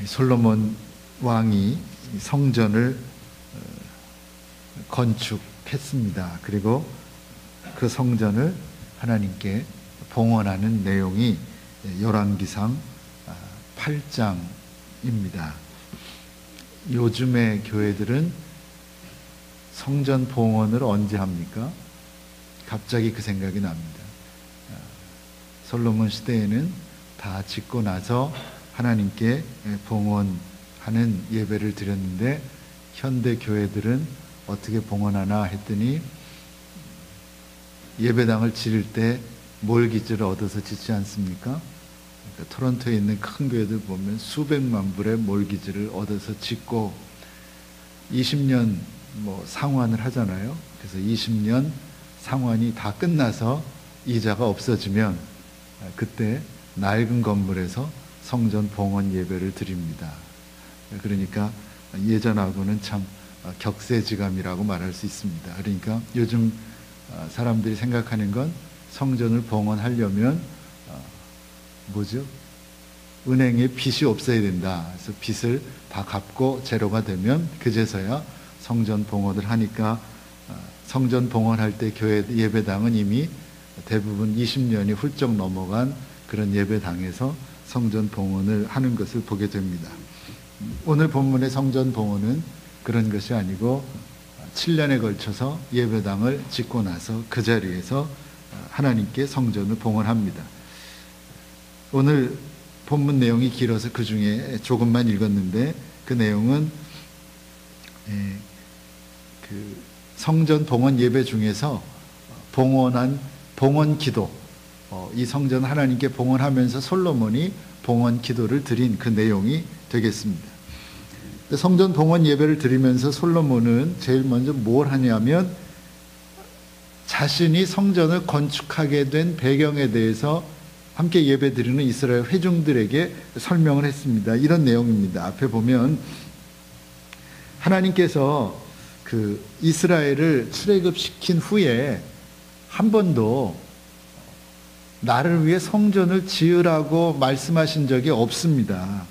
솔로몬 왕이 성전을 건축했습니다. 그리고 그 성전을 하나님께 봉헌하는 내용이 열왕기상 8장입니다. 요즘의 교회들은 성전 봉헌을 언제 합니까? 갑자기 그 생각이 납니다. 솔로몬 시대에는 다 짓고 나서 하나님께 봉헌하는 예배를 드렸는데, 현대 교회들은 어떻게 봉헌하나 했더니 예배당을 지을 때 몰기지를 얻어서 짓지 않습니까? 그러니까 토론토에 있는 큰 교회들 보면 수백만 불의 몰기지를 얻어서 짓고 20년 상환을 하잖아요. 그래서 20년 상환이 다 끝나서 이자가 없어지면 그때 낡은 건물에서 성전 봉헌 예배를 드립니다. 그러니까 예전하고는 참 격세지감이라고 말할 수 있습니다. 그러니까 요즘 사람들이 생각하는 건 성전을 봉헌하려면 은행에 빚이 없어야 된다. 그래서 빚을 다 갚고 제로가 되면 그제서야 성전 봉헌을 하니까, 성전 봉헌할 때 교회 예배당은 이미 대부분 20년이 훌쩍 넘어간 그런 예배당에서 성전 봉헌을 하는 것을 보게 됩니다. 오늘 본문의 성전 봉헌은 그런 것이 아니고 7년에 걸쳐서 예배당을 짓고 나서 그 자리에서 하나님께 성전을 봉헌합니다. 오늘 본문 내용이 길어서 그 중에 조금만 읽었는데, 그 내용은 그 성전 봉헌 예배 중에서 봉헌한 봉헌 기도, 이 성전 하나님께 봉헌하면서 솔로몬이 봉헌 기도를 드린 그 내용이 되겠습니다. 성전 봉헌 예배를 드리면서 솔로몬은 제일 먼저 뭘 하냐면 자신이 성전을 건축하게 된 배경에 대해서 함께 예배 드리는 이스라엘 회중들에게 설명을 했습니다. 이런 내용입니다. 앞에 보면 하나님께서 그 이스라엘을 출애굽시킨 후에 한 번도 나를 위해 성전을 지으라고 말씀하신 적이 없습니다.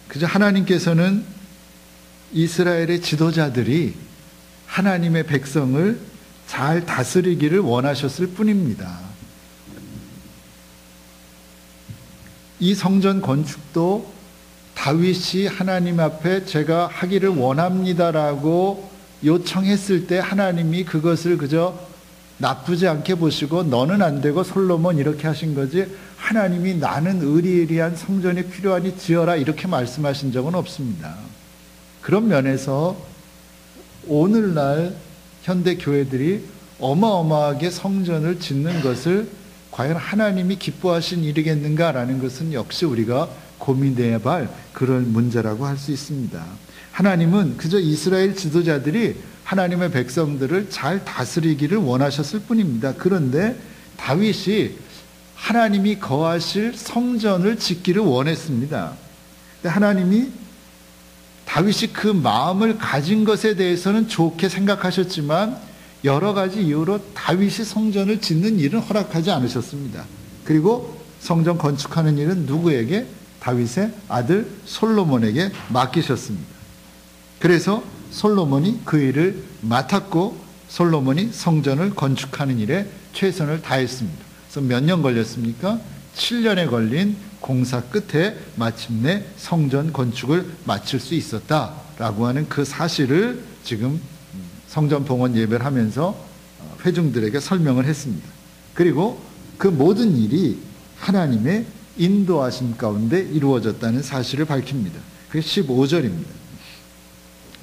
그저 하나님께서는 이스라엘의 지도자들이 하나님의 백성을 잘 다스리기를 원하셨을 뿐입니다. 이 성전 건축도 다윗이 하나님 앞에 제가 하기를 원합니다라고 요청했을 때 하나님이 그것을 그저 나쁘지 않게 보시고 너는 안 되고 솔로몬 이렇게 하신 거지, 하나님이 나는 의리의리한 성전이 필요하니 지어라 이렇게 말씀하신 적은 없습니다. 그런 면에서 오늘날 현대 교회들이 어마어마하게 성전을 짓는 것을 과연 하나님이 기뻐하신 일이겠는가라는 것은 역시 우리가 고민해야 할 그런 문제라고 할 수 있습니다. 하나님은 그저 이스라엘 지도자들이 하나님의 백성들을 잘 다스리기를 원하셨을 뿐입니다. 그런데 다윗이 하나님이 거하실 성전을 짓기를 원했습니다. 하나님이 다윗이 그 마음을 가진 것에 대해서는 좋게 생각하셨지만 여러 가지 이유로 다윗이 성전을 짓는 일은 허락하지 않으셨습니다. 그리고 성전 건축하는 일은 누구에게? 다윗의 아들 솔로몬에게 맡기셨습니다. 그래서 솔로몬이 그 일을 맡았고 솔로몬이 성전을 건축하는 일에 최선을 다했습니다. 그래서 몇 년 걸렸습니까? 7년에 걸린 공사 끝에 마침내 성전 건축을 마칠 수 있었다라고 하는 그 사실을 지금 성전 봉헌 예배를 하면서 회중들에게 설명을 했습니다. 그리고 그 모든 일이 하나님의 인도하심 가운데 이루어졌다는 사실을 밝힙니다. 그게 15절입니다.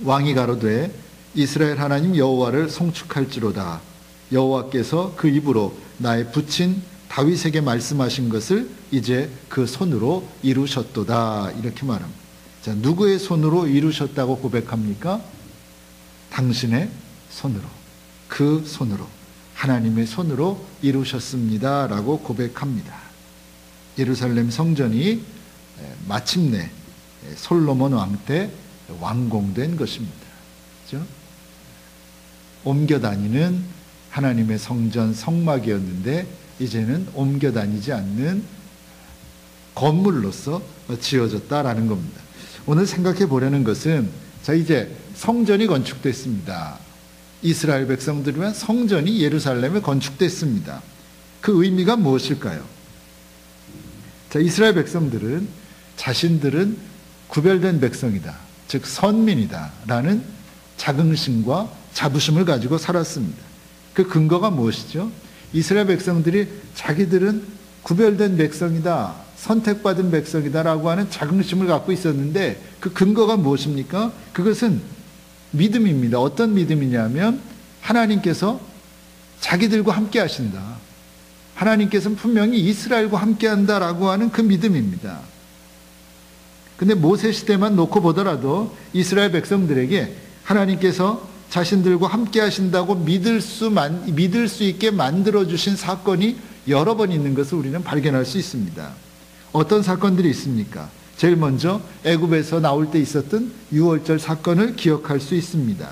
왕이 가로되 이스라엘 하나님 여호와를 송축할지로다. 여호와께서 그 입으로 나의 부친 다윗에게 말씀하신 것을 이제 그 손으로 이루셨도다. 이렇게 말합니다. 자, 누구의 손으로 이루셨다고 고백합니까? 당신의 손으로, 그 손으로, 하나님의 손으로 이루셨습니다 라고 고백합니다. 예루살렘 성전이 마침내 솔로몬 왕 때 완공된 것입니다. 그렇죠? 옮겨 다니는 하나님의 성전 성막이었는데 이제는 옮겨 다니지 않는 건물로서 지어졌다라는 겁니다. 오늘 생각해 보려는 것은, 자, 이제 성전이 건축됐습니다. 이스라엘 백성들을 위한 성전이 예루살렘에 건축됐습니다. 그 의미가 무엇일까요? 자, 이스라엘 백성들은 자신들은 구별된 백성이다, 즉 선민이다 라는 자긍심과 자부심을 가지고 살았습니다. 그 근거가 무엇이죠? 이스라엘 백성들이 자기들은 구별된 백성이다, 선택받은 백성이다 라고 하는 자긍심을 갖고 있었는데, 그 근거가 무엇입니까? 그것은 믿음입니다. 어떤 믿음이냐면 하나님께서 자기들과 함께 하신다, 하나님께서는 분명히 이스라엘과 함께 한다라고 하는 그 믿음입니다. 근데 모세 시대만 놓고 보더라도 이스라엘 백성들에게 하나님께서 자신들과 함께 하신다고 믿을 수 있게 만들어주신 사건이 여러 번 있는 것을 우리는 발견할 수 있습니다. 어떤 사건들이 있습니까? 제일 먼저 애굽에서 나올 때 있었던 유월절 사건을 기억할 수 있습니다.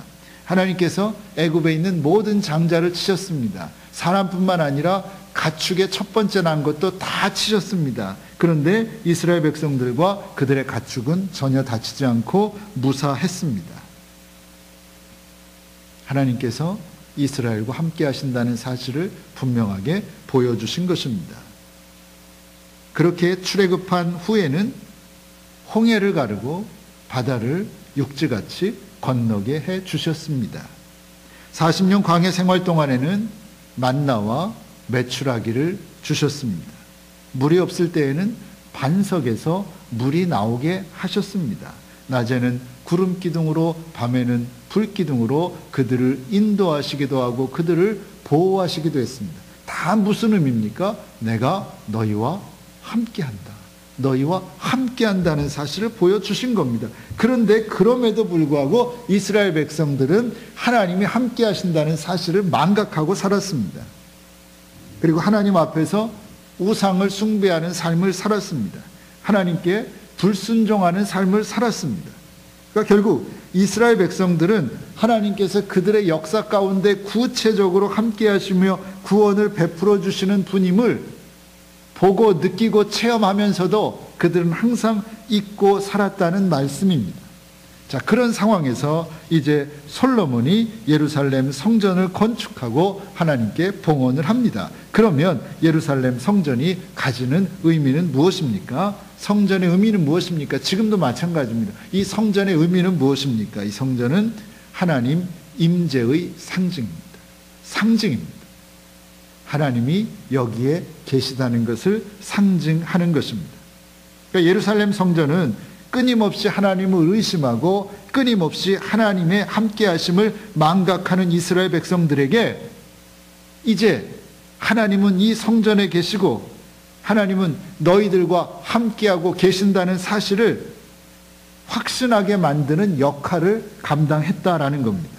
하나님께서 애굽에 있는 모든 장자를 치셨습니다. 사람뿐만 아니라 가축의 첫 번째 난 것도 다 치셨습니다. 그런데 이스라엘 백성들과 그들의 가축은 전혀 다치지 않고 무사했습니다. 하나님께서 이스라엘과 함께 하신다는 사실을 분명하게 보여주신 것입니다. 그렇게 출애굽한 후에는 홍해를 가르고 바다를 육지같이 건너게 해 주셨습니다. 40년 광야 생활 동안에는 만나와 메추라기를 주셨습니다. 물이 없을 때에는 반석에서 물이 나오게 하셨습니다. 낮에는 구름 기둥으로, 밤에는 불 기둥으로 그들을 인도하시기도 하고 그들을 보호하시기도 했습니다. 다 무슨 의미입니까? 내가 너희와 함께한다, 너희와 함께한다는 사실을 보여주신 겁니다. 그런데 그럼에도 불구하고 이스라엘 백성들은 하나님이 함께하신다는 사실을 망각하고 살았습니다. 그리고 하나님 앞에서 우상을 숭배하는 삶을 살았습니다. 하나님께 불순종하는 삶을 살았습니다. 그러니까 결국 이스라엘 백성들은 하나님께서 그들의 역사 가운데 구체적으로 함께 하시며 구원을 베풀어 주시는 분임을 보고 느끼고 체험하면서도 그들은 항상 잊고 살았다는 말씀입니다. 자, 그런 상황에서 이제 솔로몬이 예루살렘 성전을 건축하고 하나님께 봉헌을 합니다. 그러면 예루살렘 성전이 가지는 의미는 무엇입니까? 성전의 의미는 무엇입니까? 지금도 마찬가지입니다. 이 성전의 의미는 무엇입니까? 이 성전은 하나님 임재의 상징입니다. 상징입니다. 하나님이 여기에 계시다는 것을 상징하는 것입니다. 그러니까 예루살렘 성전은 끊임없이 하나님을 의심하고 끊임없이 하나님의 함께하심을 망각하는 이스라엘 백성들에게 이제 하나님은 이 성전에 계시고 하나님은 너희들과 함께하고 계신다는 사실을 확신하게 만드는 역할을 감당했다라는 겁니다.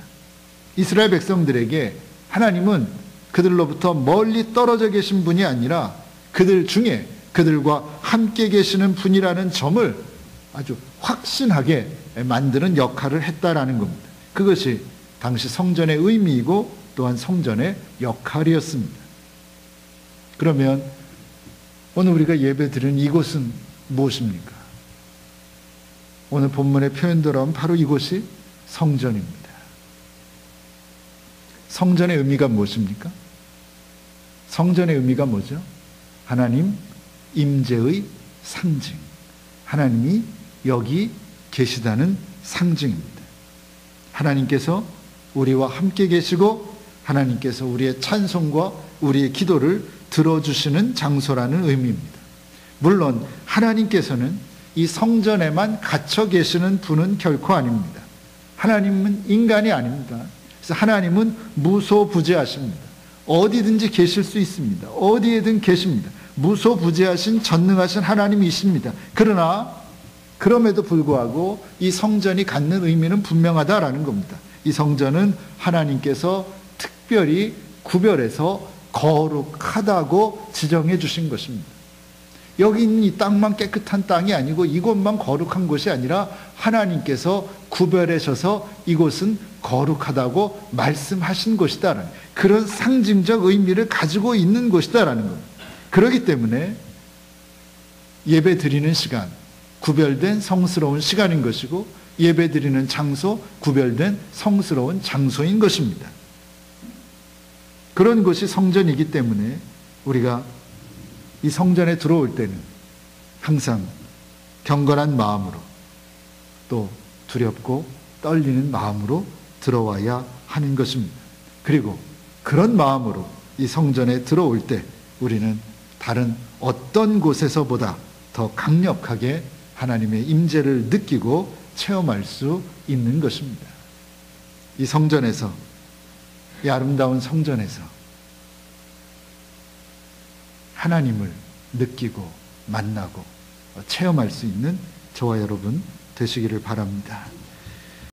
이스라엘 백성들에게 하나님은 그들로부터 멀리 떨어져 계신 분이 아니라 그들 중에 그들과 함께 계시는 분이라는 점을 아주 확신하게 만드는 역할을 했다라는 겁니다. 그것이 당시 성전의 의미이고 또한 성전의 역할이었습니다. 그러면 오늘 우리가 예배드리는 이곳은 무엇입니까? 오늘 본문의 표현대로 바로 이곳이 성전입니다. 성전의 의미가 무엇입니까? 성전의 의미가 뭐죠? 하나님 임재의 상징, 하나님이 여기 계시다는 상징입니다. 하나님께서 우리와 함께 계시고 하나님께서 우리의 찬송과 우리의 기도를 들어주시는 장소라는 의미입니다. 물론 하나님께서는 이 성전에만 갇혀 계시는 분은 결코 아닙니다. 하나님은 인간이 아닙니다. 그래서 하나님은 무소부재하십니다. 어디든지 계실 수 있습니다. 어디에든 계십니다. 무소부재하신 전능하신 하나님이십니다. 그러나 그럼에도 불구하고 이 성전이 갖는 의미는 분명하다라는 겁니다. 이 성전은 하나님께서 특별히 구별해서 거룩하다고 지정해 주신 것입니다. 여기 있는 이 땅만 깨끗한 땅이 아니고 이곳만 거룩한 곳이 아니라 하나님께서 구별하셔서 이곳은 거룩하다고 말씀하신 곳이다라는 그런 상징적 의미를 가지고 있는 곳이다라는 겁니다. 그렇기 때문에 예배 드리는 시간, 구별된 성스러운 시간인 것이고, 예배 드리는 장소, 구별된 성스러운 장소인 것입니다. 그런 곳이 성전이기 때문에 우리가 이 성전에 들어올 때는 항상 경건한 마음으로, 또 두렵고 떨리는 마음으로 들어와야 하는 것입니다. 그리고 그런 마음으로 이 성전에 들어올 때 우리는 다른 어떤 곳에서보다 더 강력하게 하나님의 임재를 느끼고 체험할 수 있는 것입니다. 이 성전에서, 이 아름다운 성전에서 하나님을 느끼고 만나고 체험할 수 있는 저와 여러분 되시기를 바랍니다.